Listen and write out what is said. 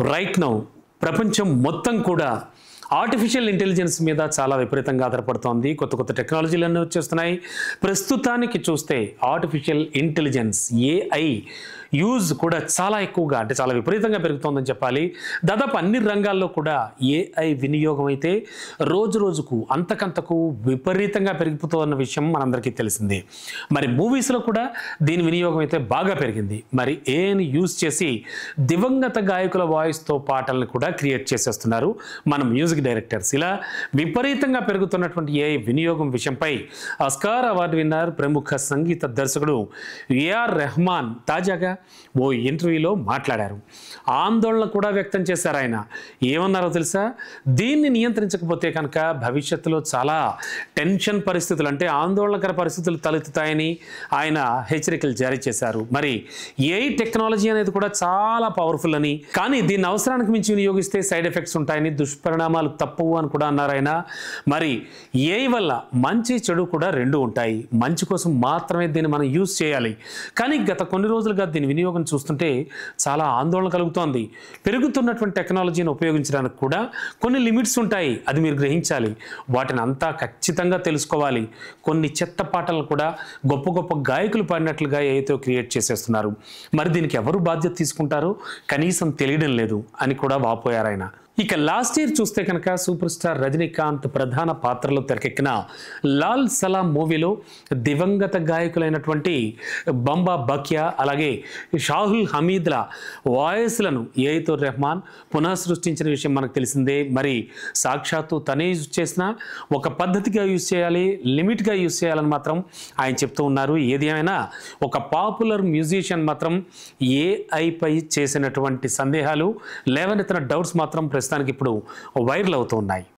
Right now ప్రపంచం మొత్తం కూడా ఆర్టిఫిషియల్ ఇంటెలిజెన్స్ మీద చాలా విపరీతంగా ఆధారపడుతోంది. కొత్త కొత్త టెక్నాలజీలన్నీ వచ్చేస్తున్నాయి. ప్రస్తుతానికి చూస్తే ఆర్టిఫిషియల్ ఇంటెలిజెన్స్ ఏఐ యూజ్ కూడా చాలా ఎక్కువగా అంటే చాలా విపరీతంగా పెరుగుతోందని చెప్పాలి. దాదాపు అన్ని రంగాల్లో కూడా ఏఐ వినియోగం అయితే రోజు రోజుకు అంతకంతకు విపరీతంగా పెరిగిపోతున్న విషయం మనందరికీ తెలిసిందే. మరి మూవీస్లో కూడా దీని వినియోగం అయితే బాగా పెరిగింది. మరి ఏఐని యూజ్ చేసి దివంగత గాయకుల వాయిస్తో పాటలను కూడా క్రియేట్ చేసేస్తున్నారు మన మ్యూజిక్ డైరెక్టర్స్. ఇలా విపరీతంగా పెరుగుతున్నటువంటి ఏఐ వినియోగం విషయంపై ఆస్కార్ అవార్డు విన్నర్ ప్రముఖ సంగీత దర్శకుడు ఏఆర్ రెహమాన్ తాజాగా ఓ ఇంటర్వ్యూలో మాట్లాడారు. ఆందోళన కూడా వ్యక్తం చేశారు. ఆయన ఏమన్నారో తెలుసా? దీన్ని నియంత్రించకపోతే కనుక భవిష్యత్తులో చాలా టెన్షన్ పరిస్థితులు అంటే ఆందోళనకర పరిస్థితులు తలెత్తుతాయని ఆయన హెచ్చరికలు జారీ చేశారు. మరి ఏఐ టెక్నాలజీ అనేది కూడా చాలా పవర్ఫుల్ అని, కానీ దీన్ని అవసరానికి మించి వినియోగిస్తే సైడ్ ఎఫెక్ట్స్ ఉంటాయని, దుష్పరిణామాలు తప్పవు అని కూడా అన్నారు ఆయన. మరి ఏఐ వల్ల మంచి చెడు కూడా రెండు ఉంటాయి. మంచి కోసం మాత్రమే దీన్ని మనం యూజ్ చేయాలి. కానీ గత కొన్ని రోజులుగా దీని వినియోగం చూస్తుంటే చాలా ఆందోళన కలుగుతోంది. పెరుగుతున్నటువంటి టెక్నాలజీని ఉపయోగించడానికి కూడా కొన్ని లిమిట్స్ ఉంటాయి. అది మీరు గ్రహించాలి. వాటిని అంతా ఖచ్చితంగా తెలుసుకోవాలి. కొన్ని చెత్త పాటలను కూడా గొప్ప గొప్ప గాయకులు పాడినట్లుగా ఏఐతో క్రియేట్ చేసేస్తున్నారు. మరి దీనికి ఎవరు బాధ్యత తీసుకుంటారో కనీసం తెలియడం లేదు అని కూడా వాపోయారు ఆయన. ఇక లాస్ట్ ఇయర్ చూస్తే కనుక సూపర్ స్టార్ రజనీకాంత్ ప్రధాన పాత్రలో తెరకెక్కిన లాల్ సలాం మూవీలో దివంగత గాయకులైనటువంటి బంబా బకియా అలాగే షాహుల్ హమీద్ల వాయిస్లను ఏఐతో రెహమాన్ పునఃసృష్టించిన విషయం మనకు తెలిసిందే. మరి సాక్షాత్తు తనే యూజ్ చేసిన ఒక పద్ధతిగా యూజ్ చేయాలి, లిమిట్గా యూజ్ చేయాలని మాత్రం ఆయన చెప్తూ ఉన్నారు. ఏది ఏమైనా ఒక పాపులర్ మ్యూజిషియన్ మాత్రం ఏఐపై చేసినటువంటి సందేహాలు లేవనెత్తిన డౌట్స్ మాత్రం ప్రస్తుతానికి ఇప్పుడు వైరల్ అవుతూ ఉన్నాయి.